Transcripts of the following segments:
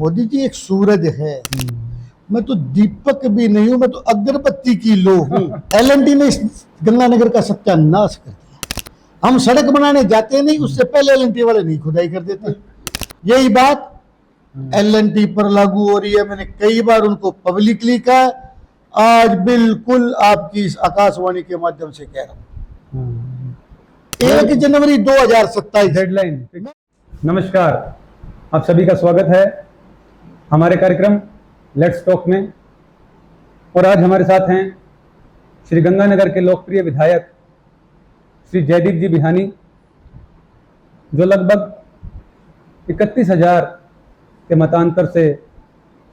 मोदी जी एक सूरज है, मैं तो दीपक भी नहीं हूं, मैं तो अगरबत्ती की लो हूं। एलएनटी ने इस गंगानगर का सत्यानाश कर दिया। हम सड़क बनाने जाते नहीं, उससे पहले एलएनटी वाले नहीं खुदाई कर देते। यही बात एलएनटी पर लागू हो रही है। मैंने कई बार उनको पब्लिकली कहा, आज बिल्कुल आपकी इस आकाशवाणी के माध्यम से कह रहा हूं, 1 जनवरी 2027 डेडलाइन। नमस्कार, आप सभी का स्वागत है हमारे कार्यक्रम लेट्स टॉक में। और आज हमारे साथ हैं श्री गंगानगर के लोकप्रिय विधायक श्री जयदीप जी बिहानी, जो लगभग 31,000 के मतांतर से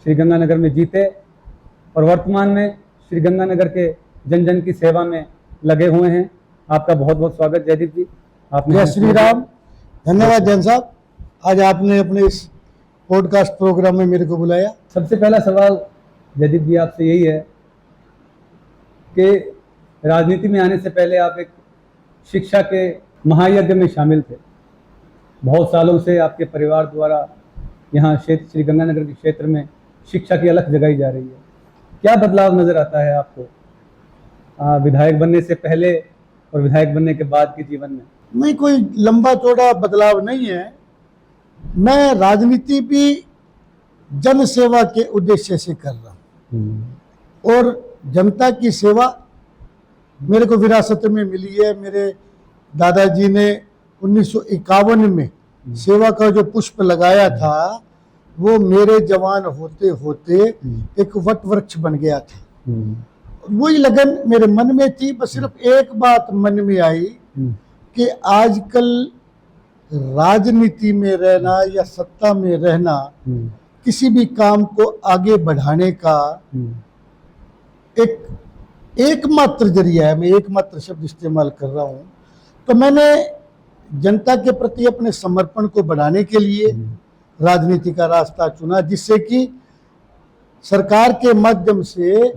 श्री गंगानगर में जीते और वर्तमान में श्री गंगानगर के जन जन की सेवा में लगे हुए हैं। आपका बहुत बहुत स्वागत जयदीप जी। आपने जय श्री राम। धन्यवाद जैन साहब, आज आपने अपने इस पॉडकास्ट प्रोग्राम में मेरे को बुलाया। सबसे पहला सवाल जयदीप जी आपसे यही है कि राजनीति में आने से पहले आप एक शिक्षा के महायज्ञ में शामिल थे। बहुत सालों से आपके परिवार द्वारा यहाँ क्षेत्र श्री गंगानगर के क्षेत्र में शिक्षा की अलख जगाई जा रही है। क्या बदलाव नजर आता है आपको विधायक बनने से पहले और विधायक बनने के बाद के जीवन में? नहीं, कोई लंबा चौड़ा बदलाव नहीं है। मैं राजनीति भी जन सेवा के उद्देश्य से कर रहा हूँ और जनता की सेवा मेरे को विरासत में मिली है। मेरे दादाजी ने 1951 में सेवा का जो पुष्प लगाया था, वो मेरे जवान होते होते एक वट वृक्ष बन गया था। वही लगन मेरे मन में थी। बस सिर्फ एक बात मन में आई कि आजकल राजनीति में रहना या सत्ता में रहना किसी भी काम को आगे बढ़ाने का एकमात्र जरिया है। मैं एकमात्र शब्द इस्तेमाल कर रहा हूँ। तो मैंने जनता के प्रति अपने समर्पण को बढ़ाने के लिए राजनीति का रास्ता चुना, जिससे कि सरकार के माध्यम से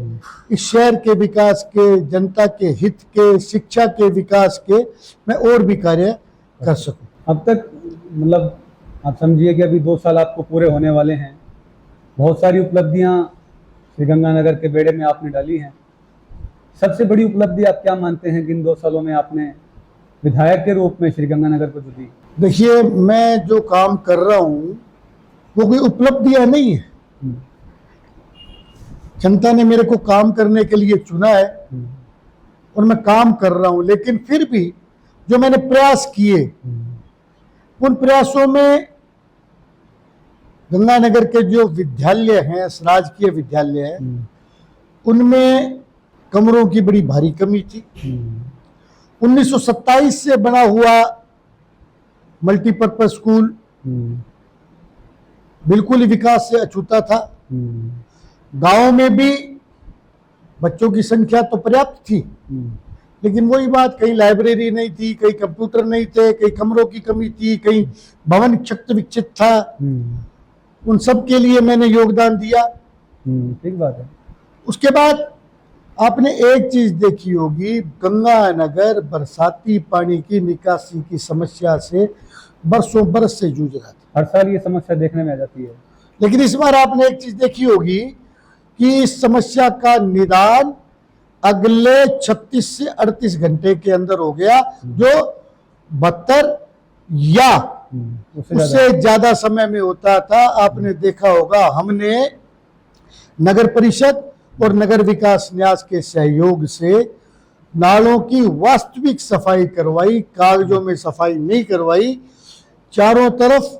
इस शहर के विकास के, जनता के हित के, शिक्षा के विकास के मैं और भी कार्य कर सकूं। अब तक मतलब आप समझिए कि अभी 2 साल आपको पूरे होने वाले हैं। बहुत सारी उपलब्धियां श्री गंगानगर के बेड़े में आपने डाली हैं। सबसे बड़ी उपलब्धि आप क्या मानते हैं कि इन 2 सालों में आपने विधायक के रूप में श्री गंगानगर को जो दी? देखिए, मैं जो काम कर रहा हूँ वो कोई उपलब्धियां नहीं है। जनता ने मेरे को काम करने के लिए चुना है और मैं काम कर रहा हूं। लेकिन फिर भी जो मैंने प्रयास किए, उन प्रयासों में गंगानगर के जो विद्यालय हैं, राजकीय विद्यालय हैं, उनमें कमरों की बड़ी भारी कमी थी। 1927 से बना हुआ मल्टीपर्पज स्कूल बिल्कुल ही विकास से अछूता था। गांव में भी बच्चों की संख्या तो पर्याप्त थी, लेकिन वही बात, कहीं लाइब्रेरी नहीं थी, कहीं कंप्यूटर नहीं थे, कहीं कमरों की कमी थी, कहीं भवन क्षत विक्षित था। उन सब के लिए मैंने योगदान दिया। ठीक बात है। उसके बाद आपने एक चीज देखी होगी, गंगानगर बरसाती पानी की निकासी की समस्या से बरसों बरस से जूझ रहा था। हर साल ये समस्या देखने में आ जाती है, लेकिन इस बार आपने एक चीज देखी होगी कि इस समस्या का निदान अगले 36 से 38 घंटे के अंदर हो गया, जो 72 या उससे ज्यादा समय में होता था। आपने देखा होगा, हमने नगर परिषद और नगर विकास न्यास के सहयोग से नालों की वास्तविक सफाई करवाई, कागजों में सफाई नहीं करवाई। चारों तरफ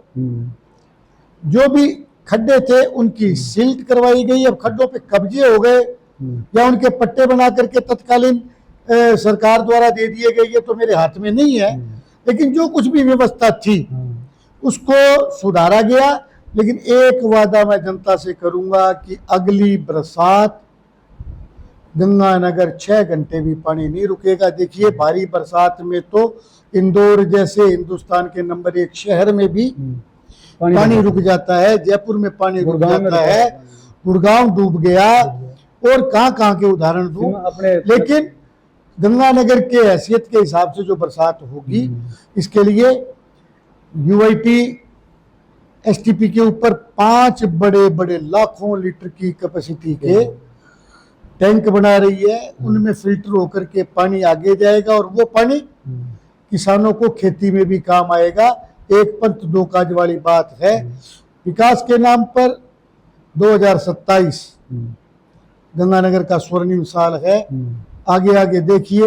जो भी खड्डे थे उनकी सील्ड करवाई गई। अब खड्डों पे कब्जे हो गए या उनके पट्टे बना करके तत्कालीन सरकार द्वारा दे दिए गए, ये तो मेरे हाथ में नहीं है। लेकिन जो कुछ भी व्यवस्था थी उसको सुधारा गया। लेकिन एक वादा मैं जनता से करूंगा कि अगली बरसात गंगानगर 6 घंटे भी पानी नहीं रुकेगा। देखिए, भारी बरसात में तो इंदौर जैसे हिंदुस्तान के नंबर 1 शहर में भी पानी रुक जाता है, जयपुर में पानी रुक जाता है, गुड़गांव डूब गया, और कहां के उदाहरण दूं। लेकिन गंगानगर के हैसियत के हिसाब से जो बरसात होगी, इसके लिए यूआईटी एसटीपी के ऊपर 5 बड़े बड़े लाखों लीटर की कैपेसिटी के टैंक बना रही है। उनमें फिल्टर होकर के पानी आगे जाएगा और वो पानी किसानों को खेती में भी काम आएगा। एक पंथ दो काज वाली बात है। विकास के नाम पर 2027 गंगानगर का स्वर्णिम साल है। आगे आगे देखिए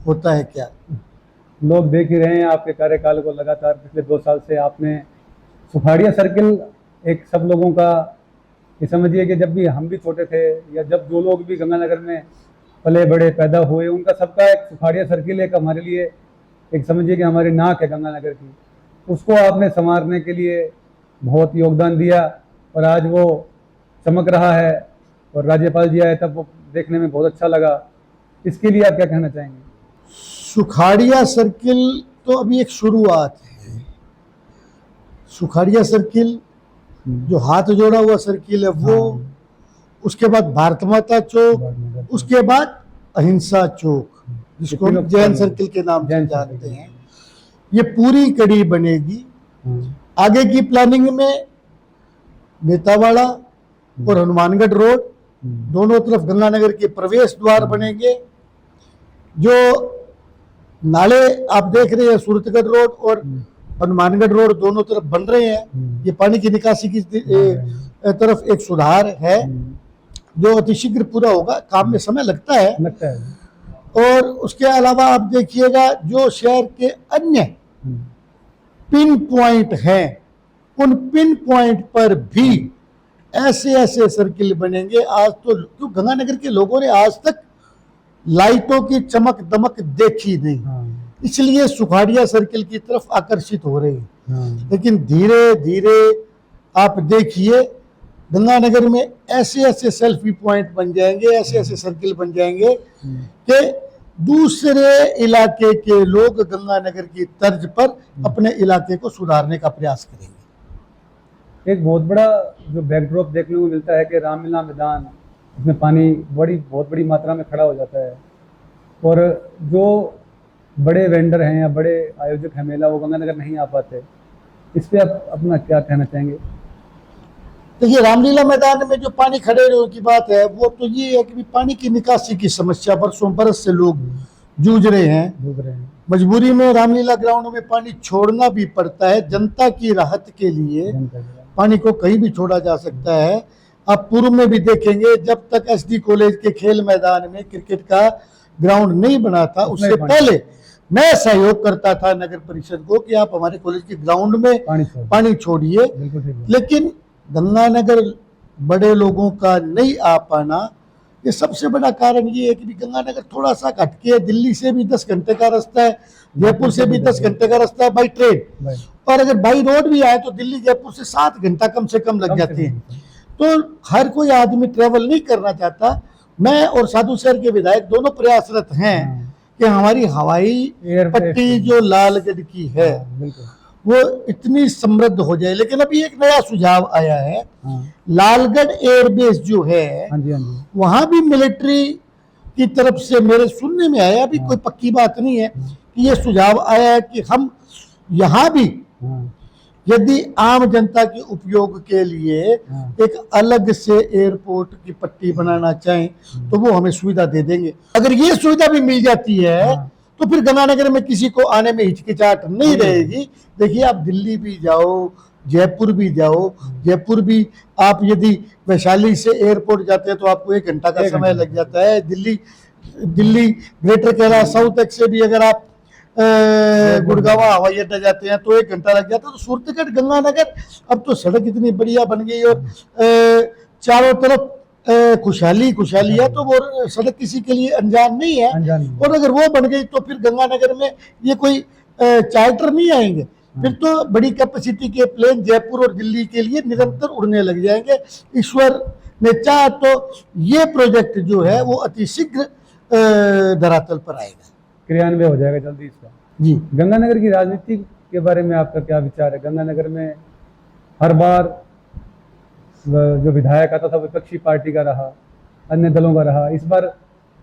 होता है क्या। लोग देख ही रहे हैं आपके कार्यकाल को। लगातार पिछले 2 साल से आपने सुखाड़िया सर्किल, एक सब लोगों का, ये समझिए कि जब भी हम भी छोटे थे या जब जो लोग भी गंगानगर में पले बड़े पैदा हुए, उनका सबका एक सुखाड़िया सर्किल एक हमारे लिए, एक समझिए कि हमारी नाक है गंगानगर की। उसको आपने संवारने के लिए बहुत योगदान दिया और आज वो चमक रहा है। और राज्यपाल जी आए तब वो देखने में बहुत अच्छा लगा। इसके लिए आप क्या कहना चाहेंगे? सुखाड़िया सर्किल तो अभी एक शुरुआत है। सुखाड़िया सर्किल जो हाथ जोड़ा हुआ सर्किल है वो, उसके बाद भारत माता चौक, उसके बाद अहिंसा चौक, जिसको हम जैन सर्किल के नाम से जानते हैं, ये पूरी कड़ी बनेगी। आगे की प्लानिंग में नेतावाड़ा और हनुमानगढ़ रोड दोनों तरफ गंगानगर के प्रवेश द्वार बनेंगे। जो नाले आप देख रहे हैं, सूरतगढ़ रोड और हनुमानगढ़ रोड दोनों तरफ बन रहे हैं। ये पानी की निकासी की तरफ एक सुधार है जो अतिशीघ्र पूरा होगा। काम में समय लगता है। और उसके अलावा आप देखिएगा जो शहर के अन्य पिन पॉइंट हैं, उन पिन पॉइंट पर भी ऐसे ऐसे सर्किल बनेंगे। आज तो क्यों गंगानगर के लोगों ने आज तक लाइटों की चमक दमक देखी नहीं, इसलिए सुखाड़िया सर्किल की तरफ आकर्षित हो रही है। लेकिन धीरे धीरे आप देखिए गंगानगर में ऐसे ऐसे सेल्फी पॉइंट बन जाएंगे, ऐसे ऐसे सर्किल बन जाएंगे कि दूसरे इलाके के लोग गंगानगर की तर्ज पर अपने इलाके को सुधारने का प्रयास करेंगे। एक बहुत बड़ा जो बैकड्रॉप देखने को मिलता है कि रामलीला मैदान, इसमें पानी बहुत बड़ी मात्रा में खड़ा हो जाता है और जो बड़े वेंडर हैं या बड़े आयोजक हैं मेला, वो गंगानगर नहीं आ पाते। इस पर आप अपना क्या कहना चाहेंगे? देखिए, रामलीला मैदान में जो पानी खड़े होने की बात है वो तो ये है कि पानी की निकासी की समस्या बरसों बरस से लोग जूझ रहे हैं। मजबूरी में रामलीला ग्राउंड में पानी छोड़ना भी पड़ता है। जनता की राहत के लिए पानी को कहीं भी छोड़ा जा सकता है। आप पूर्व में भी देखेंगे, जब तक एसडी कॉलेज के खेल मैदान में क्रिकेट का ग्राउंड नहीं बना था, उससे पहले मैं सहयोग करता था नगर परिषद को कि आप हमारे कॉलेज के ग्राउंड में पानी छोड़िए। लेकिन गंगानगर बड़े लोगों का नहीं आ पाना, ये सबसे बड़ा कारण ये है कि गंगानगर थोड़ा सा हटके है। दिल्ली से भी 10 घंटे का रास्ता है, जयपुर से भी 10 घंटे का रास्ता है बाई ट्रेन, और अगर बाई रोड भी आए तो दिल्ली जयपुर से 7 घंटा कम से कम लग जाते हैं। तो हर कोई आदमी ट्रेवल नहीं करना चाहता। मैं और साधु शहर के विधायक दोनों प्रयासरत हैं कि हमारी हवाई पट्टी जो लालगढ़ की है वो इतनी समृद्ध हो जाए। लेकिन अभी एक नया सुझाव आया है, लालगढ़ एयरबेस जो है वहां भी मिलिट्री की तरफ से मेरे सुनने में आया, अभी कोई पक्की बात नहीं है, कि ये सुझाव आया है कि हम यहाँ भी यदि आम जनता के उपयोग के लिए एक अलग से एयरपोर्ट की पट्टी बनाना चाहें तो वो हमें सुविधा दे देंगे। अगर ये सुविधा भी मिल जाती है तो फिर गंगानगर में किसी को आने में हिचकिचाहट नहीं रहेगी। देखिए, आप दिल्ली भी जाओ, जयपुर भी जाओ, जयपुर भी आप यदि वैशाली से एयरपोर्ट जाते हैं तो आपको 1 घंटा का समय लग जाता है। Delhi greater Kerala south x से भी अगर आप गुड़गांव हवाई अड्डा जाते हैं तो 1 घंटा लग जाता है। तो सूरतगढ़ गंगानगर अब तो सड़क इतनी बढ़िया बन गई और चारों तरफ खुशहाली है, तो वो सड़क किसी के लिए अनजान नहीं है। और अगर वो बन गई तो फिर गंगानगर में ये कोई चार्टर नहीं आएंगे, फिर तो बड़ी कैपेसिटी के प्लेन जयपुर और दिल्ली के लिए निरंतर उड़ने लग जाएंगे। ईश्वर ने चाहा तो ये प्रोजेक्ट जो है वो अतिशीघ्र धरातल पर आएगा, क्रियान्वय हो जाएगा जल्दी इसका। जी, गंगानगर की राजनीति के बारे में आपका क्या विचार है? गंगानगर में हर बार जो विधायक आता था विपक्षी पार्टी का रहा, अन्य दलों का रहा। इस बार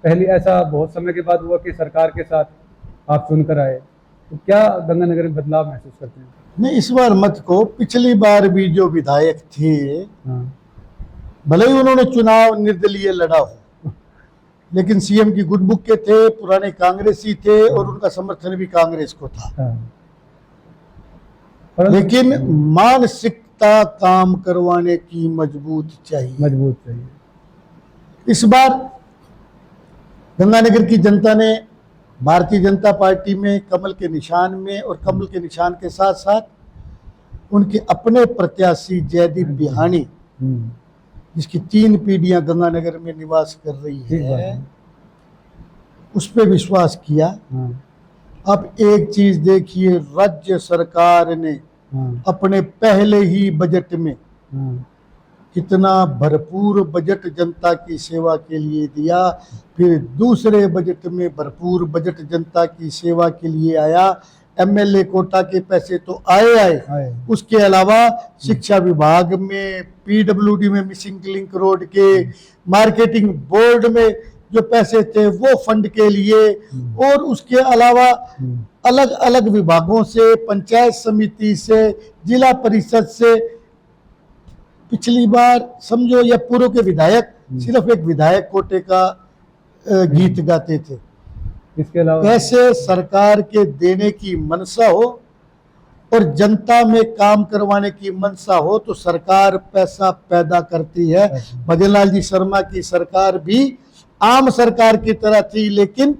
पहली ऐसा बहुत समय के बाद हुआ कि सरकार के साथ आप चुनकर आए। तो क्या गंगानगर में बदलाव महसूस करते हैं? नहीं, इस बार मत को, पिछली बार भी जो विधायक थे, हाँ, भले ही उन्होंने चुनाव निर्दलीय लड़ा हो, लेकिन सीएम की गुड बुक के थे, पुराने कांग्रेसी थे और उनका समर्थन भी कांग्रेस को था। हाँ। परंतु- लेकिन मानसिकता काम करवाने की मजबूत चाहिए। इस बार गंगानगर की जनता ने भारतीय जनता पार्टी में कमल के निशान में, और कमल के निशान के साथ साथ उनके अपने प्रत्याशी जयदीप बिहानी, जिसकी 3 पीढ़ियां गंगानगर में निवास कर रही है, उस पर विश्वास किया। अब एक चीज देखिए, राज्य सरकार ने अपने पहले ही बजट में कितना भरपूर बजट जनता की सेवा के लिए दिया, फिर दूसरे बजट में भरपूर बजट जनता की सेवा के लिए आया। एमएलए कोटा के पैसे तो आए, उसके अलावा शिक्षा विभाग में, पीडब्ल्यूडी में, मिसिंग लिंक रोड के, मार्केटिंग बोर्ड में जो पैसे थे वो फंड के लिए, और उसके अलावा अलग अलग विभागों से, पंचायत समिति से, जिला परिषद से। पिछली बार समझो या पूर्व के विधायक सिर्फ एक विधायक कोटे का गीत गाते थे। इसके अलावा ऐसे सरकार के देने की मनसा हो और जनता में काम करवाने की मनसा हो तो सरकार पैसा पैदा करती है। भजनलाल जी शर्मा की सरकार भी आम सरकार की तरह थी, लेकिन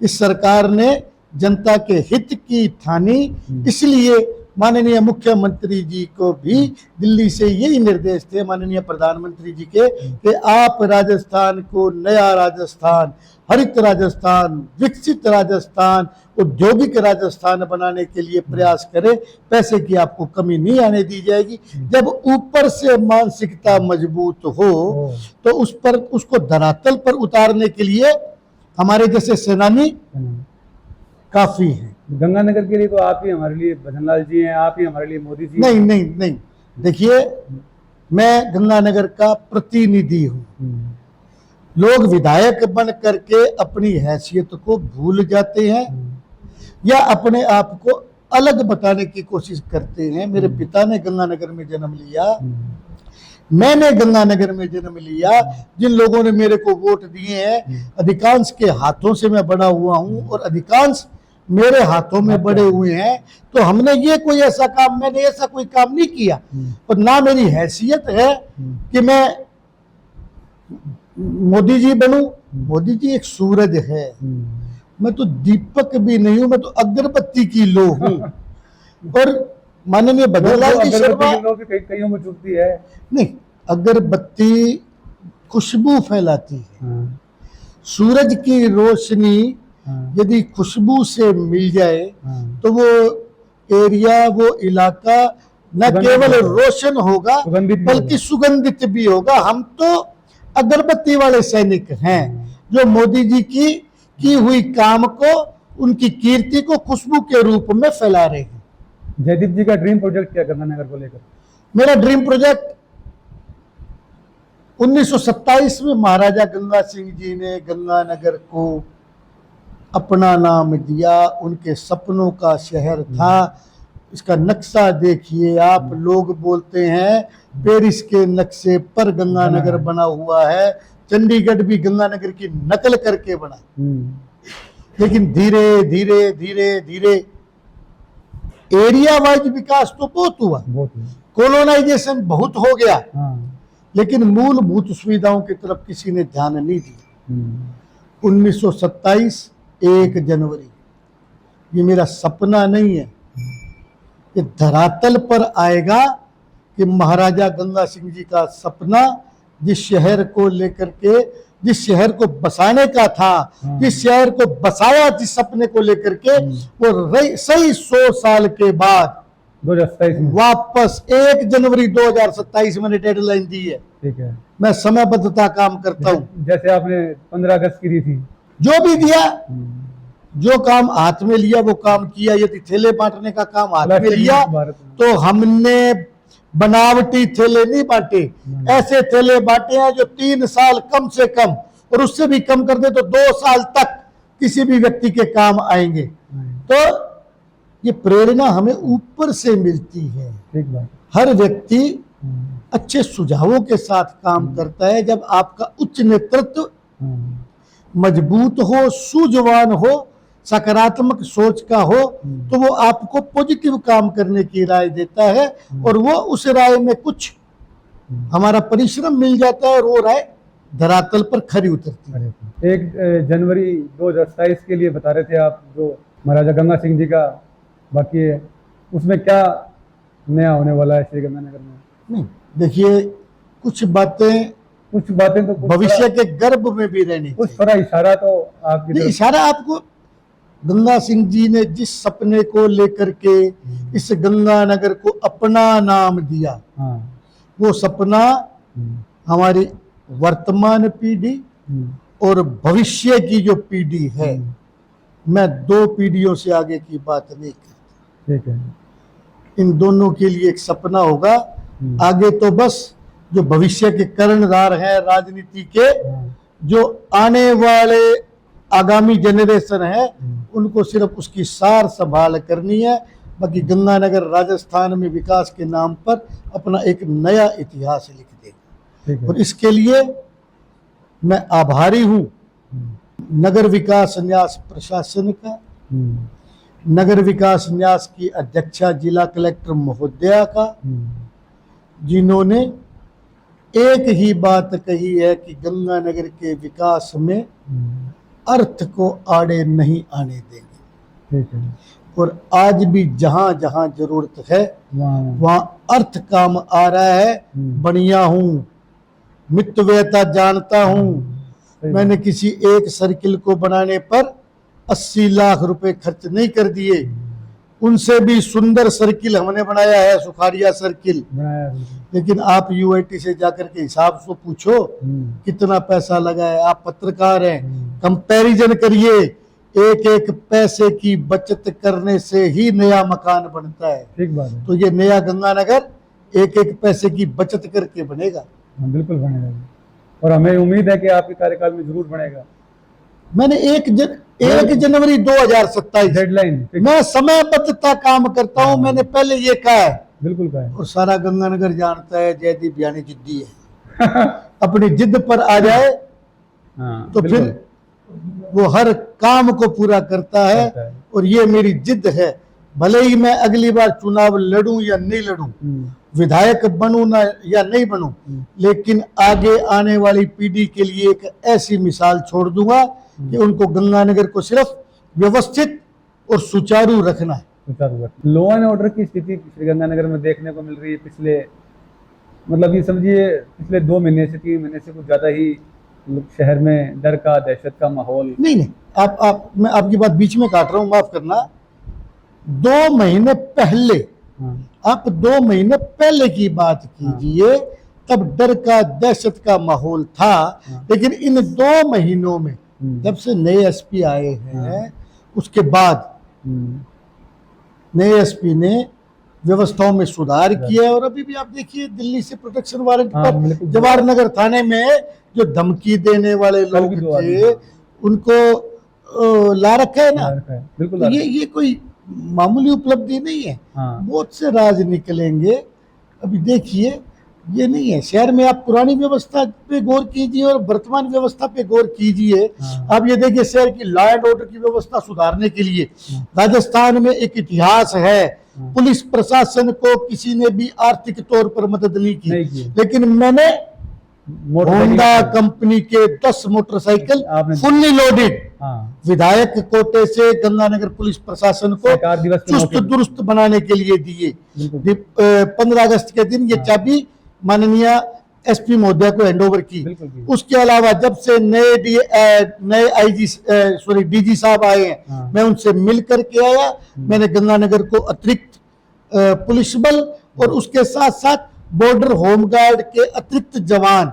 इस सरकार ने जनता के हित की ठानी। इसलिए माननीय मुख्यमंत्री जी को भी दिल्ली से यही निर्देश थे, माननीय प्रधानमंत्री जी के, कि आप राजस्थान को नया राजस्थान, हरित राजस्थान, विकसित राजस्थान, औद्योगिक राजस्थान बनाने के लिए प्रयास करें। पैसे की आपको कमी नहीं आने दी जाएगी। जब ऊपर से मानसिकता मजबूत हो तो उसको धरातल पर उतारने के लिए हमारे जैसे सेनानी काफी है। गंगानगर के लिए तो आप ही हमारे लिए भजनलाल जी हैं, आप ही हमारे लिए मोदी जी। नहीं, देखिए, मैं गंगानगर का प्रतिनिधि हूँ। लोग विधायक बन करके अपनी हैसियत को भूल जाते हैं या अपने आप को अलग बताने की कोशिश करते हैं। मेरे पिता ने गंगानगर में जन्म लिया, मैंने गंगानगर में जन्म लिया। जिन लोगों ने मेरे को वोट दिए हैं, अधिकांश के हाथों से मैं बड़ा हुआ हूं और अधिकांश मेरे हाथों में बड़े हुए हैं। तो हमने मैंने ऐसा कोई काम नहीं किया, और ना मेरी हैसियत है कि मैं मोदी जी बनूं। मोदी जी एक सूरज है, मैं तो दीपक भी नहीं हूं, मैं तो अगरबत्ती की लो हूं। और माननीय भजनलाल जी शर्मा कईयों में चुभती है। नहीं, अगरबत्ती खुशबू फैलाती है। सूरज की रोशनी यदि खुशबू से मिल जाए तो वो एरिया, वो इलाका न केवल रोशन होगा बल्कि सुगंधित भी होगा। हम तो अगरबत्ती वाले सैनिक हैं जो मोदी जी की हुई काम को, उनकी कीर्ति को खुशबू के रूप में फैला रहे हैं। जयदीप जी का ड्रीम प्रोजेक्ट क्या गंगानगर को लेकर? मेरा ड्रीम प्रोजेक्ट 1927 में महाराजा गंगा सिंह जी ने गंगानगर को अपना नाम दिया। उनके सपनों का शहर था। इसका नक्शा देखिए आप। लोग बोलते हैं पेरिस के नक्शे पर गंगानगर बना हुआ है। चंडीगढ़ भी गंगानगर की नकल करके बना, लेकिन धीरे धीरे धीरे धीरे एरिया वाइज विकास तो बहुत हुआ, कॉलोनाइजेशन बहुत हो गया, लेकिन मूलभूत सुविधाओं की तरफ किसी ने ध्यान नहीं दिया। 1927 1 जनवरी, ये मेरा सपना नहीं है, ये धरातल पर आएगा कि महाराजा गंगा सिंह जी का सपना, जिस शहर को लेकर के, जिस शहर को बसाने का था, जिस शहर को बसाया, जिस सपने को लेकर के, वो सही 100 साल के बाद 2027 में वापस 1 जनवरी 2027 मैंने डेडलाइन दी है। ठीक है, मैं समयबद्धता काम करता हूँ। जैसे आपने 15 अगस्त की दी थी, जो भी दिया, जो काम हाथ में लिया वो काम किया। यदि थैले बांटने का काम हाथ में लिया तो हमने बनावटी थैले नहीं बांटे, ऐसे थैले बांटे हैं जो 3 साल कम से कम, और उससे भी कम कर दे तो 2 साल तक किसी भी व्यक्ति के काम आएंगे। तो ये प्रेरणा हमें ऊपर से मिलती है। ठीक बात। हर व्यक्ति अच्छे सुझावों के साथ काम करता है जब आपका उच्च नेतृत्व मजबूत हो, सूझवान हो, सकारात्मक सोच का हो, तो वो आपको पॉजिटिव काम करने की राय देता है और वो उस राय में कुछ हमारा परिश्रम मिल जाता है और वो राय धरातल पर खरी उतरती है। 1 जनवरी 2027 के लिए बता रहे थे आप, जो महाराजा गंगा सिंह जी का बाकी है, उसमें क्या नया होने वाला है श्री गंगानगर में? नहीं, देखिए कुछ बातें तो भविष्य के गर्भ में भी रहनी कुछ चाहिए। थोड़ा इशारा तो आपकी नहीं, तरफ। इशारा आपको गंगा सिंह जी ने जिस सपने को लेकर के इस गंगानगर को अपना नाम दिया, हाँ। वो सपना हमारी वर्तमान पीढ़ी और भविष्य की जो पीढ़ी है, मैं 2 पीढ़ियों से आगे की बात नहीं करता। ठीक है। इन दोनों के लिए एक सपना होगा। आगे तो बस जो भविष्य के कर्णधार हैं राजनीति के, जो आने वाले आगामी जनरेशन है, उनको सिर्फ उसकी सार संभाल करनी है। बाकी गंगानगर राजस्थान में विकास के नाम पर अपना एक नया इतिहास लिख देगा और इसके लिए मैं आभारी हूं नगर विकास न्यास प्रशासन का, नगर विकास न्यास की अध्यक्षा जिला कलेक्टर महोदया का, जिन्होंने एक ही बात कही है कि गंगानगर के विकास में अर्थ को आड़े नहीं आने देंगे। ठीक है। और आज भी जहां जहां जरूरत है वहां अर्थ काम आ रहा है। बढ़िया हूं, मितव्ययता जानता हूं। मैंने किसी एक सर्किल को बनाने पर 80 लाख रुपए खर्च नहीं कर दिए। उनसे भी सुंदर सर्किल हमने बनाया है, सुखाड़िया सर्किल। लेकिन आप यूआईटी से जाकर के हिसाब से पूछो कितना पैसा लगा है। आप पत्रकार हैं, कंपैरिजन करिए। एक एक पैसे की बचत करने से ही नया मकान बनता है। ठीक बात है। तो ये नया गंगानगर एक एक पैसे की बचत करके बनेगा। बिल्कुल बनेगा और हमें उम्मीद है कि आपके कार्यकाल में जरूर बनेगा। मैंने 1 जनवरी 2027 डेडलाइन, मैं समयबद्धता काम करता हूं। मैंने पहले ये कहा है, बिल्कुल कहा है। और सारा गंगानगर जानता है जयदीप यानी जिद्दी है। अपनी जिद पर आ जाए तो फिर वो हर काम को पूरा करता है और ये मेरी जिद है। भले ही मैं अगली बार चुनाव लड़ूं या नहीं लड़ूं, विधायक बनूं ना या नहीं बनूं, लेकिन आगे आने वाली पीढ़ी के लिए एक ऐसी मिसाल छोड़ दूंगा कि उनको गंगानगर को सिर्फ व्यवस्थित और सुचारू रखना है। लॉ एंड ऑर्डर की स्थिति श्री गंगानगर में देखने को मिल रही है पिछले, मतलब ये समझिए पिछले 2 महीने से 3 महीने से कुछ ज्यादा ही शहर में डर का, दहशत का माहौल। नहीं, आप मैं आपकी बात बीच में काट रहा हूं, माफ करना। 2 महीने पहले, आप 2 महीने पहले की बात कीजिए, तब डर का, दहशत का माहौल था। लेकिन इन 2 महीनों में जब से नए एसपी आए हैं, उसके बाद नए एसपी ने व्यवस्थाओं में सुधार किया है। और अभी भी आप देखिए दिल्ली से प्रोटेक्शन वारंट पर जवाहर नगर थाने में जो धमकी देने वाले लोग थे उनको ला रखा है ना। बिल्कुल। ये कोई मामूली उपलब्धि नहीं है। बहुत से राज निकलेंगे। अभी देखिए ये नहीं है। शहर में आप पुरानी व्यवस्था पे गौर कीजिए और वर्तमान व्यवस्था पे गौर कीजिए। आप ये देखिए शहर की लॉ एंड ऑर्डर की व्यवस्था सुधारने के लिए राजस्थान में एक इतिहास है। पुलिस प्रशासन को किसी ने भी आर्थिक तौर पर मदद नहीं की। लेकिन मैंने होंडा कंपनी के 10 मोटरसाइकिल फुल्ली लोडेड विधायक कोटे से गंगानगर पुलिस प्रशासन को चुस्त दुरुस्त बनाने के लिए दिए। 15 अगस्त के दिन ये चाबी माननीय एसपी महोदय को हैंडओवर की। उसके अलावा जब से नए डीजी साहब आए हैं, मैं उनसे मिल करके आया। मैंने गंगानगर को अतिरिक्त पुलिस बल और उसके साथ साथ बॉर्डर होमगार्ड के अतिरिक्त जवान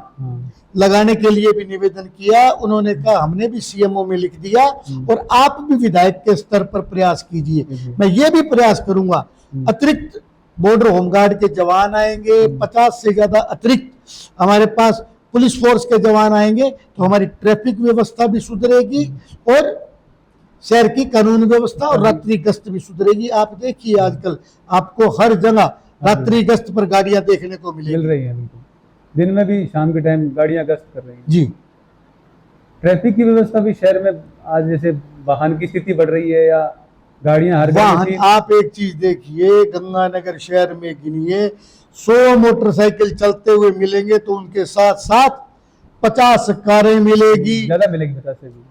लगाने के लिए भी निवेदन किया। उन्होंने कहा हमने भी सीएमओ में लिख दिया और आप भी विधायक के स्तर पर प्रयास कीजिए। मैं ये भी प्रयास करूंगा, अतिरिक्त बॉर्डर होमगार्ड के जवान आएंगे, 50 से ज्यादा अतिरिक्त हमारे पास पुलिस फोर्स के जवान आएंगे, तो हमारी ट्रैफिक व्यवस्था भी सुधरेगी और शहर की कानून व्यवस्था और रात्रि गश्त भी सुधरेगी। आप देखिए आजकल आपको हर जगह रात्रि गश्त पर गाड़ियां देखने को मिल मिलेगी। रही है, बिल्कुल। दिन में भी शाम के टाइम गाड़ियां गश्त कर रही हैं। जी, ट्रैफिक की व्यवस्था भी शहर में आज जैसे वाहन की स्थिति बढ़ रही है या गाड़ियां हर वाहन, जगह आप एक चीज देखिए, गंगानगर शहर में गिनिए 100 मोटरसाइकिल चलते हुए मिलेंगे तो उनके साथ साथ 50 कारें मिलेगी, ज्यादा मिलेगी 50 से भी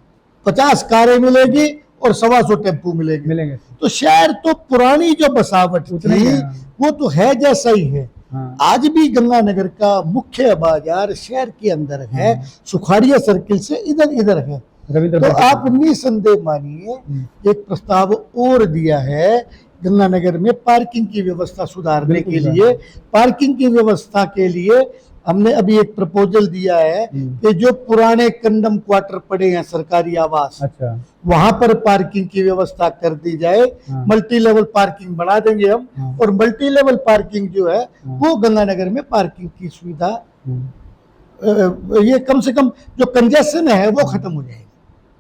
50 कारें मिलेगी और 125 टेम्पू मिलेंगे। मिलेंगे। तो शहर तो पुरानी जो बसावट उतना ही थी है। वो तो है जैसा ही है। हाँ। आज भी गंगानगर का मुख्य बाजार शहर के अंदर है, सुखाड़िया सर्किल से इधर इधर है। रविंद्र तो भाई आप निसंदेह मानिए एक प्रस्ताव और दिया है गंगानगर में पार्किंग की व्यवस्था सुधारने के बिल्कुल लिए। पार्किंग की व्यवस्था के लिए हमने अभी एक प्रपोजल दिया है कि जो पुराने कंडम क्वार्टर पड़े हैं सरकारी आवास, अच्छा, वहां पर पार्किंग की व्यवस्था कर दी जाए। हाँ। मल्टी लेवल पार्किंग बना देंगे हम। हाँ। और मल्टी लेवल पार्किंग जो है हाँ। वो गंगानगर में पार्किंग की सुविधा हम्म। ये कम से कम जो कंजेशन है वो खत्म हो जाएगी।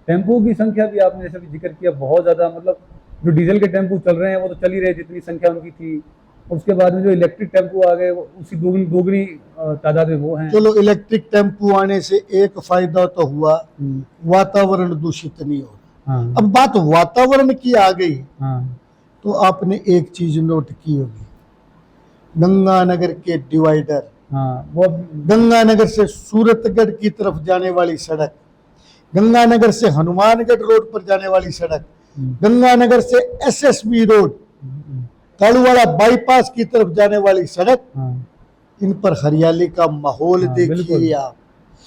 टेम्पो की संख्या भी आपने जैसे भी जिक्र किया, बहुत ज्यादा, मतलब जो डीजल के टेम्पो चल रहे हैं वो तो चल ही रहे जितनी संख्या उनकी थी। उसके बाद में जो इलेक्ट्रिक टेम्पो आ गए उसी दोगुनी तादाद में वो हैं। चलो, इलेक्ट्रिक टेम्पो आने से एक फायदा तो हुआ, वातावरण दूषित नहीं हो रहा। हाँ। अब बात वातावरण की आ गई हाँ। तो आपने एक चीज नोट की होगी, गंगानगर के डिवाइडर, हाँ, वो गंगानगर से सूरतगढ़ की तरफ जाने वाली सड़क, गंगानगर से हनुमानगढ़ रोड पर जाने वाली सड़क, गंगानगर से एसएसबी रोड तालुवाड़ा बाईपास की तरफ जाने वाली सड़क, हाँ। इन पर हरियाली का माहौल हाँ, देखिए बिल्कुल। आप,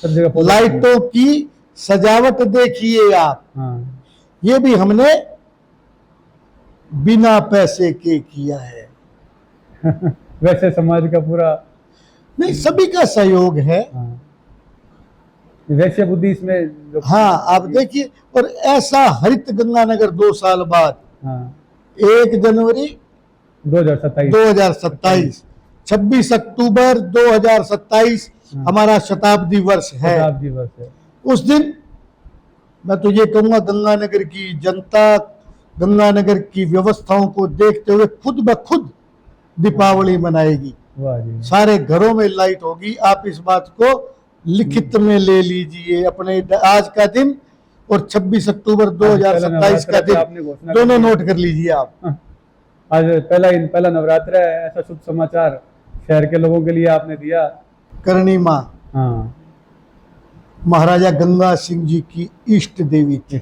सब जगह पौधे लाइटों की सजावट देखिए आप। हाँ। ये भी हमने बिना पैसे के किया है। वैसे समाज का पूरा, नहीं, सभी का सहयोग है। हाँ, वैश्य बुद्धि इसमें जो, हाँ, आप देखिए, और ऐसा हरित गंगानगर 2 साल बाद, हाँ, 1 जनवरी 2027 2027, 26 अक्टूबर 2027 हमारा शताब्दी वर्ष है। शताब्दी वर्ष है। उस दिन मैं तो ये कहूंगा गंगानगर की जनता गंगानगर की व्यवस्थाओं को देखते हुए खुद ब खुद दीपावली मनाएगी। वाह जी। सारे घरों में लाइट होगी। आप इस बात को लिखित में ले लीजिए अपने आज का दिन और 26 अक्टूबर 2027 का दिन, दोनों नोट कर लीजिए आप। आज पहला नवरात्र है, ऐसा शुभ समाचार शहर के लोगों के लिए आपने दिया। करणी माँ, हाँ, महाराजा गंगा सिंह जी की इष्ट देवी थी,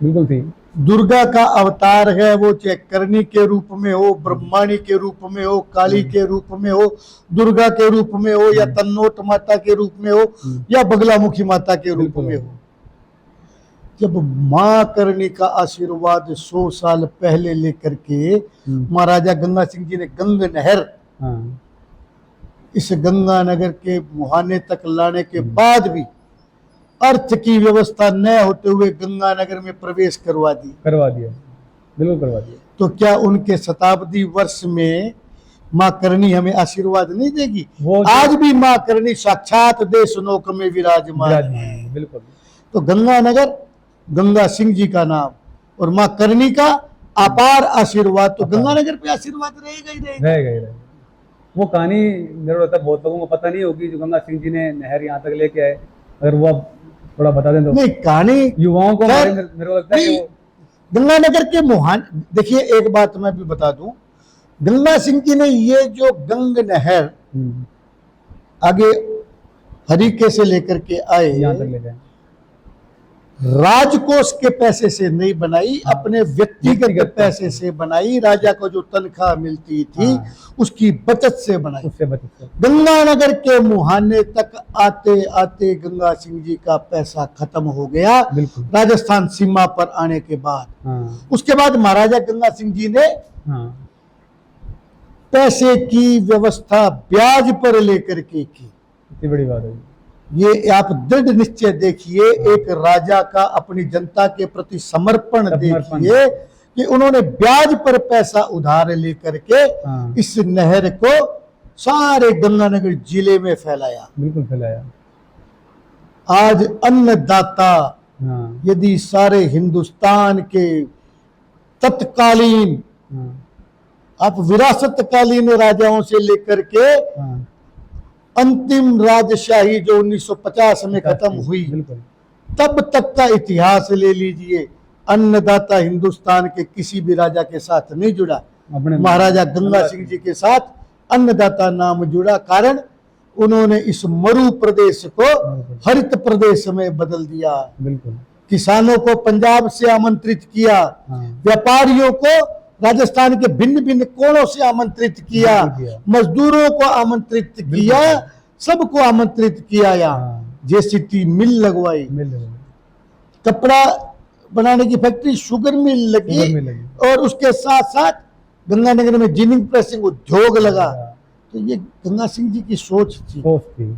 बिल्कुल थी। दुर्गा का अवतार है वो, चाहे करणी के रूप में हो, ब्रह्माणी के रूप में हो, काली के रूप में हो, दुर्गा के रूप में हो, या तन्नोट माता के रूप में हो, या बगलामुखी माता के रूप में हो। जब माँ करणी का आशीर्वाद 100 साल पहले लेकर के महाराजा गंगा सिंह जी ने गंग नहर इस गंगानगर के मुहाने तक लाने के बाद भी अर्थ की व्यवस्था न होते हुए गंगानगर में प्रवेश करवा दिया, बिल्कुल करवा दिया। तो क्या उनके शताब्दी वर्ष में माँ करणी हमें आशीर्वाद नहीं देगी? आज भी माँ करणी साक्षात देश नोक में विराजमान है। बिल्कुल। तो गंगानगर, गंगा सिंह जी का नाम और माँ करणी का अपार आशीर्वाद, तो गंगानगर पे आशीर्वाद रहेगा ही रहेगा। वो कहानी मेरे को लगता है बहुत लोगों को पता नहीं होगी, जो गंगा सिंह जी ने नहर यहाँ तक लेके आए। अगर वो आप थोड़ा बता दें तो। नहीं, कहानी युवाओं को मेरे को लगता है कि वो गंगानगर के मुहान, देखिए एक बात मैं भी बता दूं, गंगा सिंह जी ने ये जो गंग नहर आगे हरिके से लेकर के आए, यहाँ तक ले गए, राजकोष के पैसे से नहीं बनाई, अपने व्यक्तिगत पैसे से बनाई। राजा को जो तनख्वाह मिलती थी उसकी बचत से बनाई। गंगानगर के मुहाने तक आते आते गंगा सिंह जी का पैसा खत्म हो गया राजस्थान सीमा पर आने के बाद। उसके बाद महाराजा गंगा सिंह जी ने पैसे की व्यवस्था ब्याज पर लेकर के की। इतनी बड़ी बात है ये, आप दृढ़ निश्चय देखिए, एक राजा का अपनी जनता के प्रति समर्पण देखिए कि उन्होंने ब्याज पर पैसा उधार लेकर के इस नहर को सारे गंगानगर जिले में फैलाया। बिल्कुल फैलाया। आज अन्नदाता हाँ यदि सारे हिंदुस्तान के तत्कालीन, हाँ आप विरासतकालीन राजाओं से लेकर के हाँ अंतिम राजशाही जो 1950 में खत्म हुई बिल्कुल तब तक का इतिहास ले लीजिए, अन्नदाता हिंदुस्तान के किसी भी राजा के साथ नहीं जुड़ा। अपने महाराजा गंगा सिंह जी के साथ अन्नदाता नाम जुड़ा, कारण उन्होंने इस मरु प्रदेश को हरित प्रदेश में बदल दिया। बिल्कुल किसानों को पंजाब से आमंत्रित किया, हाँ व्यापारियों को राजस्थान के भिन्न भिन्न कोणों से आमंत्रित किया, बिल्कुल किया। मजदूरों को आमंत्रित किया, सबको आमंत्रित किया। यहाँ हाँ जेसीटी मिल लगवाई, मिल रही है, कपड़ा बनाने की फैक्ट्री, शुगर मिल लगी, शुगर मिल लगी। और उसके साथ साथ गंगानगर में जिनिंग प्रेसिंग उद्योग लगा। हाँ, तो ये गंगा सिंह जी की सोच थी। सोच थी।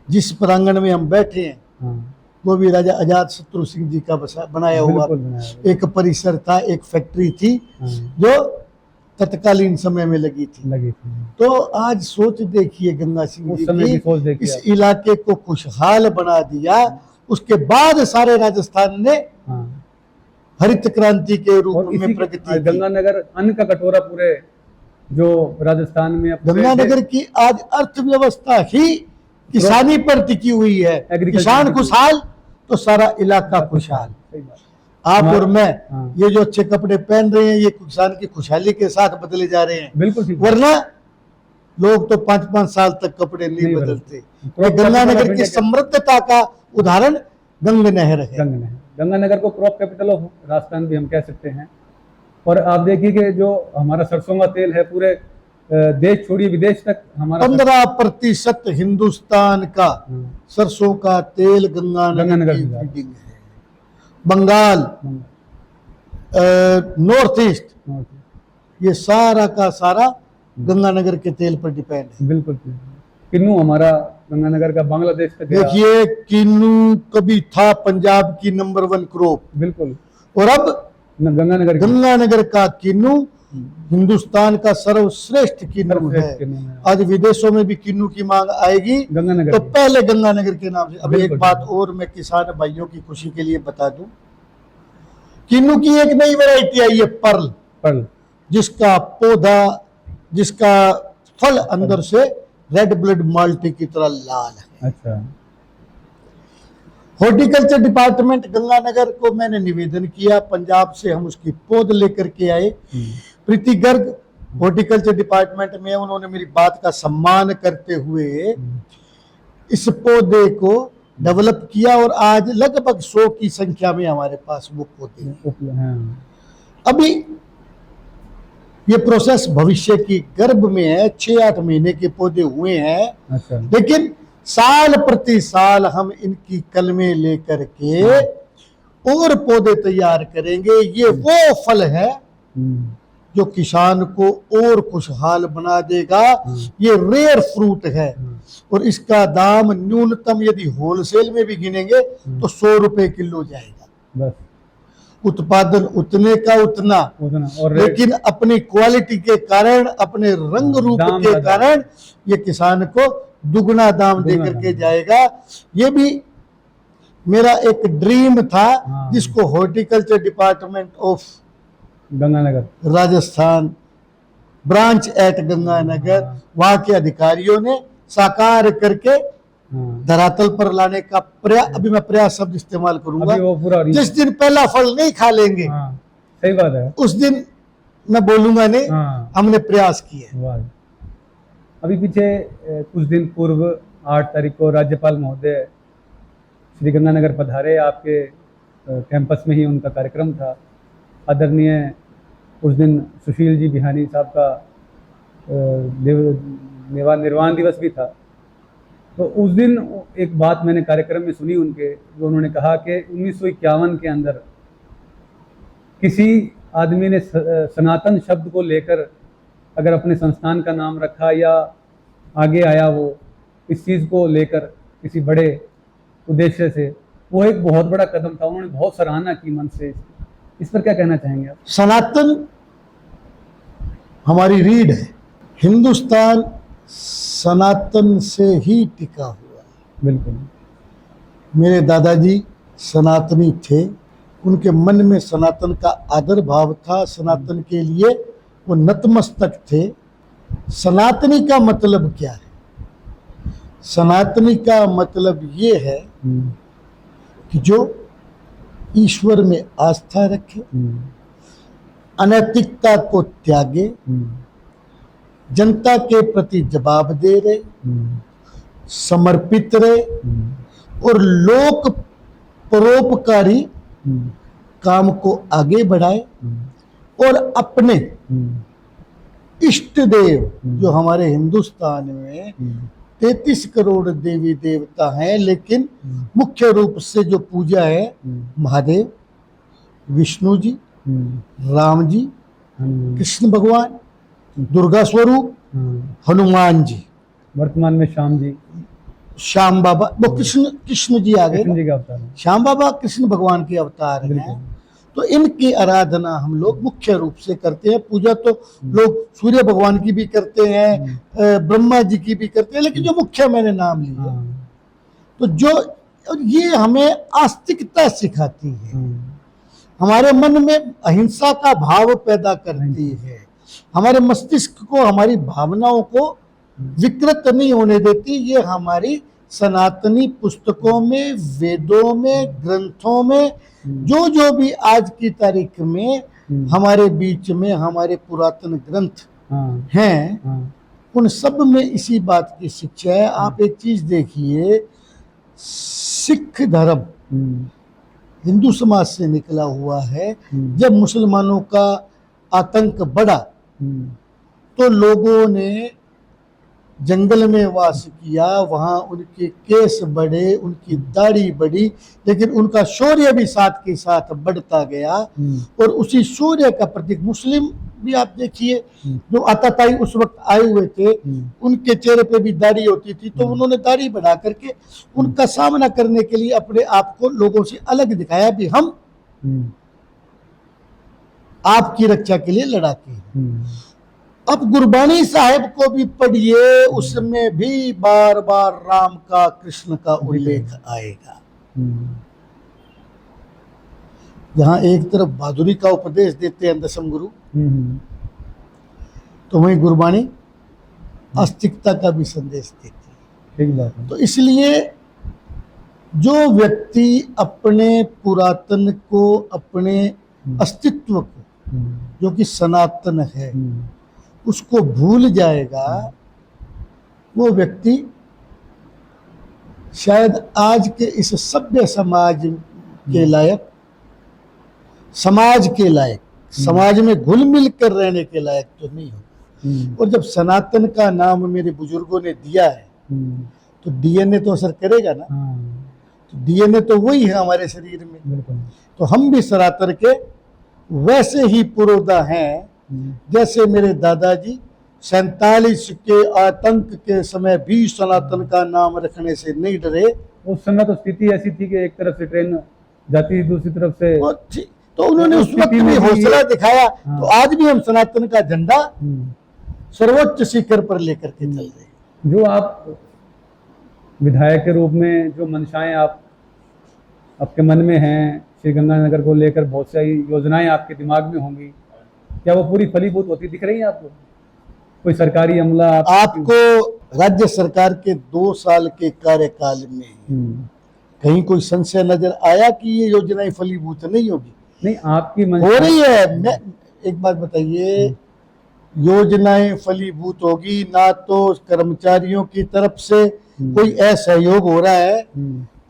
जिस प्रांगण में हम बैठे हैं हाँ वो भी राजा अजात शत्रु सिंह जी का बनाया हुआ बिल्कुल बनाया हुआ। एक परिसर था, एक फैक्ट्री थी हाँ, जो तत्कालीन समय में लगी थी। लगी थी। तो आज सोच देखिए गंगा सिंह उस जी समय की की, सोच देखिए इस आप। इलाके को खुशहाल बना दिया। उसके बाद सारे राजस्थान ने हाँ हरित क्रांति के रूप और इसी में प्रगति की। गंगानगर अन्न का कटोरा पूरे जो राजस्थान में अब पूरे गंगानगर की आज अर्थव्यवस्था ही किसानी पर टिकी हुई है। Agriculture किसान की। खुशहाल तो सारा इलाका खुशहाल। सही बात। आप और मैं हाँ। ये जो अच्छे कपड़े पहन रहे हैं ये किसान की खुशहाली के साथ बदले जा रहे हैं, बिल्कुल ठीक। वरना लोग तो 5-5 साल तक कपड़े नहीं नहीं बदलते। बदलते। ये गंगानगर की समृद्धता का उदाहरण गंग नहर है। गंगानगर को क्रॉप कैपिटल ऑफ राजस्थान भी हम कह सकते हैं। और आप देखिए कि जो हमारा सरसों का तेल है पूरे देश छोड़िए विदेश तक हमारा 15% हिंदुस्तान का हाँ, सरसों का तेल गंगानगर गंगानगर की से जाता है। फीडिंग है। बंगाल, नॉर्थ ईस्ट, ये सारा का सारा गंगानगर के तेल पर डिपेंड है। बिल्कुल किन्नू हमारा गंगानगर का बांग्लादेश तक गया। देखिए किन्नू कभी था पंजाब की नंबर 1 क्रॉप, बिल्कुल और अब गंगानगर का किन्नू हिंदुस्तान का सर्वश्रेष्ठ किन्नू है। आज विदेशों में भी किन्नू की मांग आएगी गंगानगर तो की। पहले गंगानगर के नाम से। अब एक बिल्कुल। बात और मैं किसान भाइयों की खुशी के लिए बता दूं, किन्नू की एक नई वैरायटी आई है, पर्ल, जिसका पौधा, जिसका फल अंदर से रेड ब्लड माल्टी की तरह लाल है। अच्छा हॉर्टिकल्चर डिपार्टमेंट गंगानगर को मैंने निवेदन किया, पंजाब से हम उसकी पौध लेकर के आए। प्रीति गर्ग हॉर्टिकल्चर डिपार्टमेंट में, उन्होंने मेरी बात का सम्मान करते हुए इस पौधे को डेवलप किया और आज लगभग 100 की संख्या में हमारे पास वो पौधे हैं। हाँ, अभी ये प्रोसेस भविष्य की गर्भ में है, 6-8 महीने के पौधे हुए हैं, अच्छा लेकिन साल प्रति साल हम इनकी कलमें लेकर के और पौधे तैयार करेंगे। ये वो फल है जो किसान को और खुशहाल बना देगा। ये रेयर फ्रूट है और इसका दाम न्यूनतम यदि होलसेल में भी गिनेंगे तो 100 रुपए किलो जाएगा। बस उत्पादन उतने का उतना, और लेकिन अपनी क्वालिटी के कारण, अपने रंग रूप दाम के ज्यादा। कारण ये किसान को दुगना दाम दे दुगना करके दाम। जाएगा। ये भी मेरा एक ड्रीम था, हाँ। जिसको horticulture department of Ganganagar Rajasthan branch at Ganganagar, वहां के अधिकारियों ने साकार करके हाँ, धरातल पर लाने का अभी मैं प्रयास शब्द इस्तेमाल करूंगा। अभी वो पूरा जिस दिन पहला फल नहीं खा लेंगे हाँ, सही बात है। उस दिन मैं बोलूंगा नहीं, हाँ, हमने प्रयास किए। वाह। अभी पीछे कुछ दिन पूर्व 8 तारीख को राज्यपाल महोदय श्री गंगानगर पधारे। आपके कैंपस में ही उनका कार्यक्रम था। आदरणीय उस दिन सुशील जी बिहानी साहब का निर्वाण दिवस भी था। तो उस दिन एक बात मैंने कार्यक्रम में सुनी उनके, जो उन्होंने कहा कि 1951 के अंदर किसी आदमी ने सनातन शब्द को लेकर अगर अपने संस्थान का नाम रखा या आगे आया वो इस चीज़ को लेकर किसी बड़े उद्देश्य से, वो एक बहुत बड़ा कदम था। उन्होंने बहुत सराहना की मन से। इस पर क्या कहना चाहेंगे आप? सनातन हमारी रीढ़ है। हिंदुस्तान सनातन से ही टिका हुआ है। बिल्कुल। मेरे दादाजी सनातनी थे, उनके मन में सनातन का आदर भाव था, सनातन के लिए वो नतमस्तक थे। सनातनी का मतलब क्या है? सनातनी का मतलब ये है कि जो ईश्वर में आस्था रखे, अनैतिकता को त्यागे, जनता के प्रति जवाब दे रहे, समर्पित रहे और लोक परोपकारी काम को आगे बढ़ाए और अपने इष्ट देव, जो हमारे हिंदुस्तान में 33 करोड़ देवी देवता हैं, लेकिन मुख्य रूप से जो पूजा है महादेव, विष्णु जी, राम जी, कृष्ण भगवान, दुर्गा स्वरूप, हनुमान जी, वर्तमान में श्याम जी, श्याम बाबा, वो कृष्ण जी आ गए, कृष्ण जी का अवतार है। श्याम बाबा कृष्ण भगवान के अवतार हैं। तो इनकी आराधना हम लोग मुख्य रूप से करते हैं। पूजा तो लोग सूर्य भगवान की भी करते हैं, ब्रह्मा जी की भी करते हैं, लेकिन जो मुख्य मैंने नाम लिया, तो जो ये हमें आस्तिकता सिखाती है, हमारे मन में अहिंसा का भाव पैदा करती है, हमारे मस्तिष्क को, हमारी भावनाओं को विकृत नहीं होने देती। ये हमारी सनातनी पुस्तकों में, वेदों में, ग्रंथों में जो भी आज की तारीख में हमारे बीच में हमारे पुरातन ग्रंथ हैं, उन सब में इसी बात की शिक्षा है। आप एक चीज देखिए, सिख धर्म हिंदू समाज से निकला हुआ है। जब मुसलमानों का आतंक बढ़ा तो लोगों ने जंगल में वास किया, वहां उनके केस बढ़े, उनकी दाढ़ी बढ़ी, लेकिन उनका शौर्य भी साथ के साथ बढ़ता गया। और उसी शौर्य का प्रतीक मुस्लिम भी आप देखिए, जो आताताई उस वक्त आए हुए थे, उनके चेहरे पे भी दाढ़ी होती थी, तो उन्होंने दाढ़ी बढ़ा करके उनका सामना करने के लिए अपने आप को लोगों से अलग दिखाया भी हम आपकी रक्षा के लिए लड़ाके हैं। अब गुरबानी साहिब को भी पढ़िए, उसमें भी बार बार राम का, कृष्ण का उल्लेख आएगा। जहां एक तरफ बहादुरी का उपदेश देते हैं दशम गुरु, तो वहीं गुरबानी आस्तिकता का भी संदेश देती है। तो इसलिए जो व्यक्ति अपने पुरातन को, अपने अस्तित्व को, जो कि सनातन है, उसको भूल जाएगा, वो व्यक्ति शायद आज के इस सभ्य समाज के लायक, समाज में घुल मिल कर रहने के लायक तो नहीं होगा। और जब सनातन का नाम मेरे बुजुर्गों ने दिया है, तो डीएनए तो असर करेगा ना। तो डीएनए तो वही है हमारे शरीर में, तो हम भी सनातन के वैसे ही पुरोधा हैं जैसे मेरे दादाजी 47 के आतंक के समय भी सनातन का नाम रखने से नहीं डरे। उस समय तो स्थिति ऐसी थी कि एक तरफ से ट्रेन जाती, दूसरी तरफ से, तो उन्होंने उस वक्त भी हौसला दिखाया। तो आज भी हम सनातन का झंडा सर्वोच्च शिखर पर लेकर के चल रहे हैं। जो आप विधायक के रूप में जो मंशाएं आपके मन में हैं, श्रीगंगानगर को लेकर बहुत सारी योजनाएं आपके दिमाग में होंगी, क्या वो पूरी फलीभूत होती दिख रही है आपको? कोई सरकारी अमला आपको राज्य सरकार के 2 साल के कार्यकाल में कहीं कोई संशय नजर आया कि ये योजनाएं फलीभूत नहीं होगी? नहीं, आपकी हो रही है। मैं एक बात बताइए, योजनाएं फलीभूत होगी ना तो कर्मचारियों की तरफ से कोई असहयोग हो रहा है,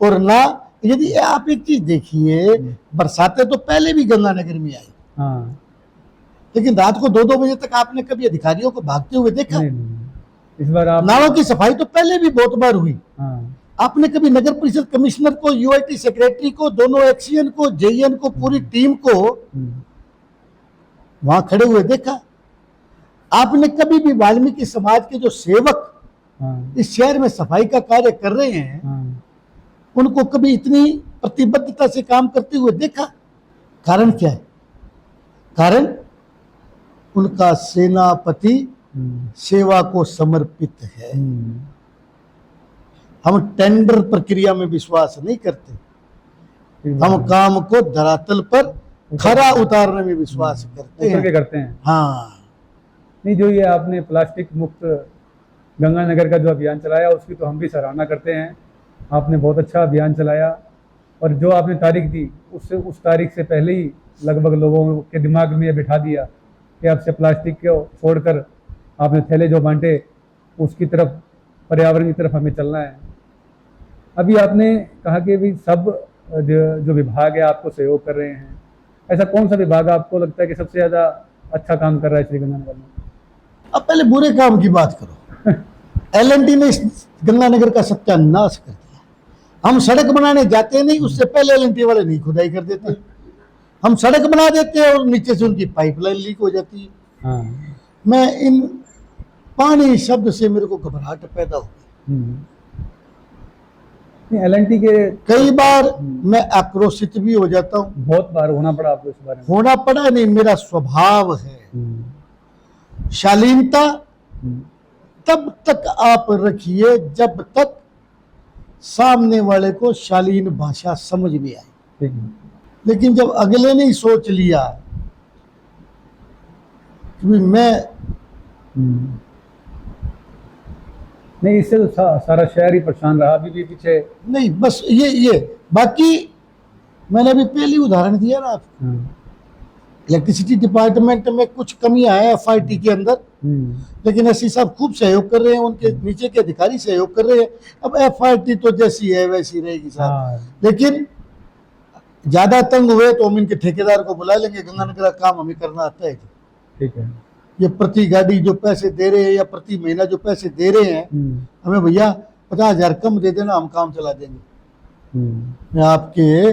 और ना, यदि आप एक चीज देखिए, बरसातें तो पहले भी गंगानगर में आई, लेकिन रात को 2-2 बजे तक आपने कभी अधिकारियों को भागते हुए देखा? इस बार नालों की सफाई तो पहले भी बहुत बार हुई। आपने कभी नगर परिषद कमिश्नर को, यूआईटी सेक्रेटरी को, दोनों एक्सीएन को, जेईएन को, पूरी टीम को वहां खड़े हुए देखा? आपने कभी भी वाल्मीकि समाज के जो सेवक इस शहर में सफाई का कार्य कर रहे हैं, उनको कभी इतनी प्रतिबद्धता से काम करते हुए देखा? कारण क्या है? कारण उनका सेनापति सेवा को समर्पित है। हम टेंडर प्रक्रिया में विश्वास नहीं करते, हम काम को धरातल पर खरा उतारने में विश्वास करते उतर के हैं। करते हैं। हाँ, नहीं, जो ये आपने प्लास्टिक मुक्त गंगानगर का जो अभियान चलाया उसकी तो हम भी सराहना करते हैं। आपने बहुत अच्छा अभियान चलाया और जो आपने तारीख दी उस तारीख से पहले ही लगभग लोगों के दिमाग में ये बिठा दिया कि अब से प्लास्टिक को छोड़कर आपने थैले जो बांटे उसकी तरफ, पर्यावरण की तरफ हमें चलना है। अभी आपने कहा कि भी सब जो विभाग है आपको सहयोग कर रहे हैं, ऐसा कौन सा विभाग आपको लगता है कि सबसे ज़्यादा अच्छा काम कर रहा है श्रीगंगानगर में? अब पहले बुरे काम की बात करो। L&T ने इस गंगानगर का सत्यानाश कर दिया। हम सड़क बनाने जाते नहीं, उससे पहले L&T वाले नहीं खुदाई कर देते। हम सड़क बना देते हैं और नीचे से उनकी पाइपलाइन लीक हो जाती है। हाँ। मैं इन पानी शब्द से मेरे को घबराहट पैदा हो गई। L&T के कई बार मैं आक्रोशित भी हो जाता हूँ। बहुत बार होना पड़ा आपको इस बारे में? होना पड़ा नहीं, मेरा स्वभाव है। शालीनता तब तक आप रखिए जब तक सामने वाले को शालीन भाषा समझ में आए। ठीक है। लेकिन जब अगले ने ही सोच लिया कि मैं नहीं, इससे तो सारा शहर ही परेशान रहा। अभी भी पीछे नहीं, बस ये बाकी मैंने अभी पहली उदाहरण दिया ना आपको। इलेक्ट्रिसिटी डिपार्टमेंट में कुछ कमियां हैं FRT के अंदर, लेकिन एससी साहब खूब सहयोग कर रहे हैं, उनके नीचे के अधिकारी सहयोग कर रहे हैं। अब FRT तो जैसी है वैसी रहेगी साहब। लेकिन ज्यादा तंग हुए तो हम इनके ठेकेदार को बुला लेंगे, गंगानगर का काम हमें करना आता है। ठीक है। ये प्रति गाड़ी जो पैसे दे रहे हैं या प्रति महीना जो पैसे दे रहे हैं, हमें भैया 50,000 कम दे देना, हम काम चला देंगे। मैं आपके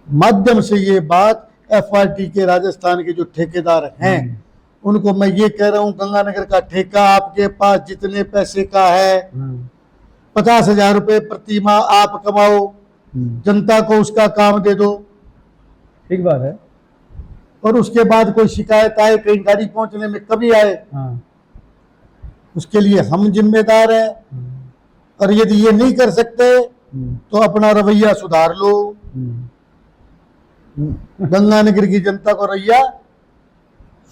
माध्यम से ये बात FRT के राजस्थान के जो ठेकेदार हैं उनको मैं ये कह रहा हूँ, गंगानगर का ठेका आपके पास जितने पैसे का है 50,000 रुपए प्रति माह आप कमाओ, जनता को उसका काम दे दो। ठीक बात है। और उसके बाद कोई शिकायत आए, कहीं गाड़ी पहुंचने में कमी आए, उसके लिए हम जिम्मेदार हैं। और यदि ये नहीं कर सकते तो अपना रवैया सुधार लो। गंगानगर की जनता को रवैया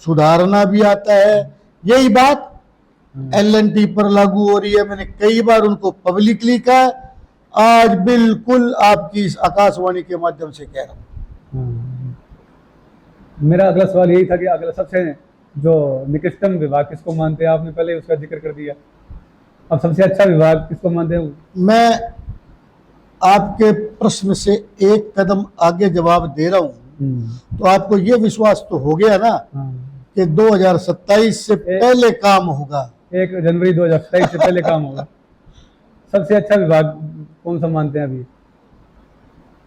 सुधारना भी आता है। यही बात L&T पर लागू हो रही है। मैंने कई बार उनको पब्लिकली कहा, आज बिल्कुल आपकी इस आकाशवाणी के माध्यम से कह रहा हूँ। मेरा अगला सवाल यही था कि अगला सबसे जो निकृष्टतम विभाग किसको मानते हैं? आपने पहले उसका जिक्र कर दिया। अब सबसे अच्छा विभाग किसको मानते हैं? मैं आपके प्रश्न से एक कदम आगे जवाब दे रहा हूं, तो आपको ये विश्वास तो हो गया ना कि 2027 से पहले काम होगा। 1 जनवरी 2027 से पहले काम होगा। सबसे अच्छा विभाग कौन सा मानते हैं अभी?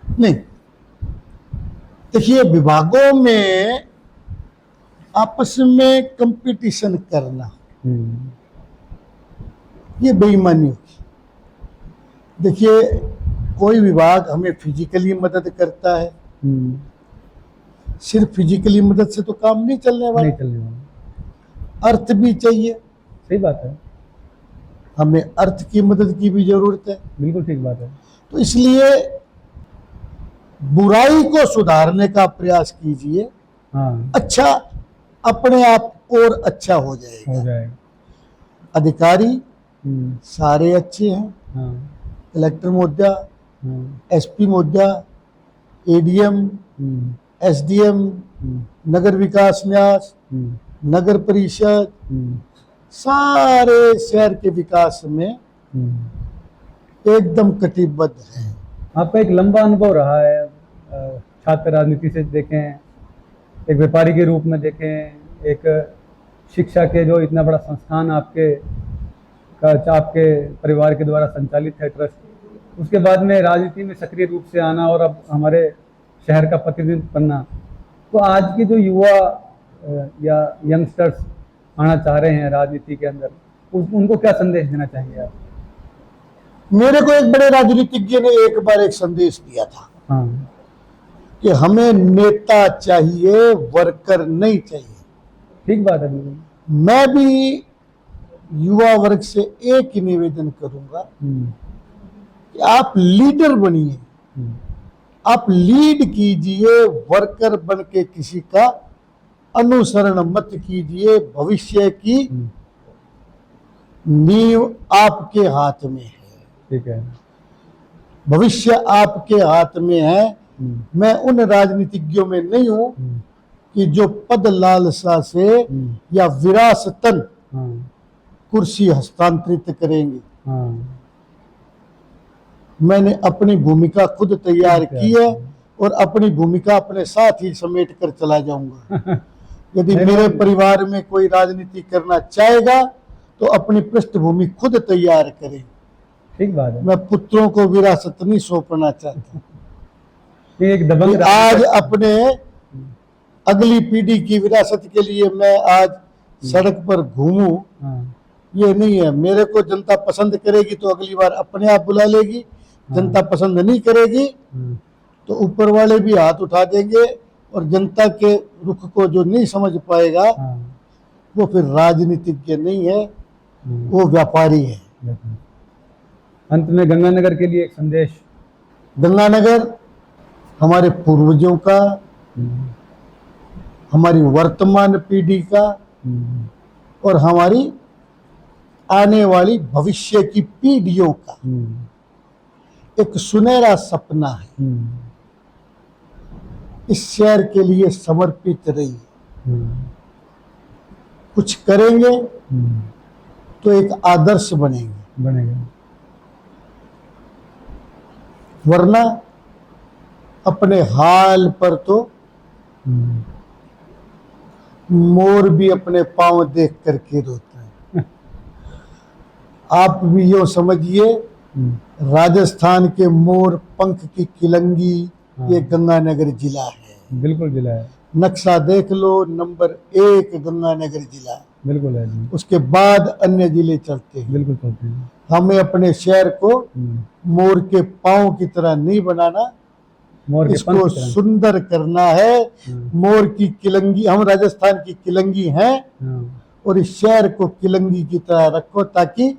नहीं, देखिए, विभागों में आपस में कंपटीशन करना ये बेईमानी होगी। देखिए, कोई विभाग हमें फिजिकली मदद करता है, सिर्फ फिजिकली मदद से तो काम नहीं चलने वाला। अर्थ भी चाहिए। सही बात है। हमें अर्थ की मदद की भी जरूरत है। बिल्कुल ठीक बात है। तो इसलिए बुराई को सुधारने का प्रयास कीजिए। अच्छा, अपने आप और अच्छा हो जाएगा। अधिकारी सारे अच्छे हैं। कलेक्टर महोदया, SP महोदया, ADM, SDM, नगर विकास न्यास, नगर परिषद, सारे शहर के विकास में एकदम कटिबद्ध है। आपका एक लंबा अनुभव रहा है, छात्र राजनीति से देखें, एक व्यापारी के रूप में देखें, एक शिक्षा के जो इतना बड़ा संस्थान आपके परिवार के द्वारा संचालित है, ट्रस्ट, उसके बाद में राजनीति में सक्रिय रूप से आना और अब हमारे शहर का प्रतिनिधित्व करना, तो आज के जो युवा या यंगस्टर्स आना चाह रहे हैं राजनीति के अंदर, उनको क्या संदेश देना चाहेंगे आप? मेरे को एक बड़े राजनीतिज्ञ ने एक बार एक संदेश दिया था कि हमें नेता चाहिए, वर्कर नहीं चाहिए। ठीक बात है। मैं भी युवा वर्ग से एक ही निवेदन करूंगा कि आप लीडर बनिए, आप लीड कीजिए, वर्कर बन के किसी का अनुसरण मत कीजिए। भविष्य की नींव आपके हाथ में है, ठीक है। भविष्य आपके हाथ में है। मैं उन राजनीतिज्ञों में नहीं हूं कि जो पद लालसा से या विरासतन हाँ कुर्सी हस्तांतरित करेंगे। हाँ मैंने अपनी भूमिका खुद तैयार की है और अपनी भूमिका अपने साथ ही समेट कर चला जाऊंगा। यदि मेरे परिवार में कोई राजनीति करना चाहेगा तो अपनी पृष्ठभूमि खुद तैयार करे। ठीक बात है। मैं पुत्रों को विरासत नहीं सौंपना चाहता। ये एक दबंग कि आज अपने अगली पीढ़ी की विरासत के लिए मैं आज सड़क पर घूमूं, हाँ ये नहीं है। मेरे को जनता पसंद करेगी तो अगली बार अपने आप बुला लेगी, जनता पसंद नहीं करेगी तो ऊपर वाले भी हाथ उठा देंगे, और जनता के रुख को जो नहीं समझ पाएगा वो फिर राजनीतिज्ञ नहीं है, वो व्यापारी है। अंत में गंगानगर के लिए एक संदेश। गंगानगर हमारे पूर्वजों का, हमारी वर्तमान पीढ़ी का और हमारी आने वाली भविष्य की पीढ़ियों का एक सुनहरा सपना है। इस शहर के लिए समर्पित रहिए। कुछ करेंगे तो एक आदर्श बनेगा, वरना अपने हाल पर तो मोर भी अपने पांव देख करके रोता है। आप भी यूं समझिए, राजस्थान के मोर पंख की किलंगी ये गंगानगर जिला है। बिल्कुल जिला है। नक्शा देख लो, नंबर 1 गंगानगर जिला, बिल्कुल है जी। उसके बाद अन्य जिले चलते हैं। बिल्कुल चलते हैं। हमें अपने शहर को मोर के पांव की तरह नहीं बनाना, मोर के इसको सुंदर करना है। मोर की किलंगी, हम राजस्थान की किलंगी हैं और इस शहर को किलंगी की तरह रखो, ताकि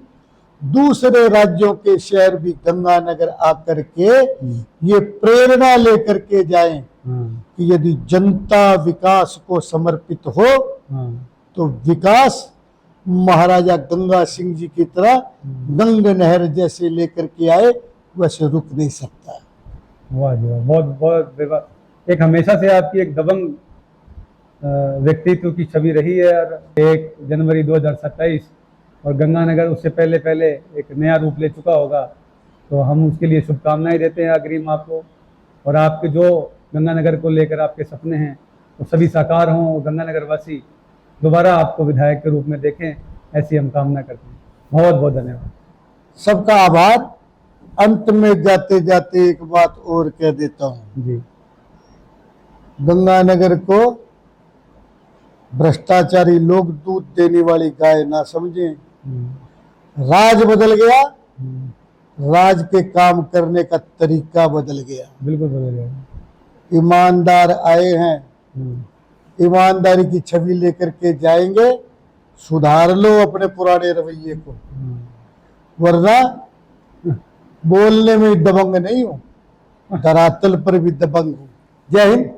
दूसरे राज्यों के शहर भी गंगानगर आकर के ये प्रेरणा लेकर के जाएं कि यदि जनता विकास को समर्पित हो तो विकास महाराजा गंगा सिंह जी की तरह गंग नहर जैसे लेकर के आए, वैसे रुक नहीं सकता। वाह जी वाह, बहुत बहुत एक हमेशा से आपकी एक दबंग व्यक्तित्व की छवि रही है। और 1 जनवरी 2027 और गंगानगर उससे पहले एक नया रूप ले चुका होगा, तो हम उसके लिए शुभकामनाएं देते हैं अग्रिम आपको। और आपके जो गंगानगर को लेकर आपके सपने हैं वो सभी साकार हों और गंगानगर वासी दोबारा आपको विधायक के रूप में देखें, ऐसी हम कामना करते हैं। बहुत बहुत धन्यवाद। सबका आभार। अंत में जाते जाते एक बात और कह देता हूं जी। गंगानगर को भ्रष्टाचारी लोग दूध देने वाली गाय ना समझें। राज बदल गया, राज के काम करने का तरीका बदल गया। बिल्कुल बदल गया। ईमानदार आए हैं, ईमानदारी की छवि लेकर के जाएंगे। सुधार लो अपने पुराने रवैये को, वरना बोलने में दबंग नहीं हूं, धरातल पर भी दबंग हूं। जय हिंद।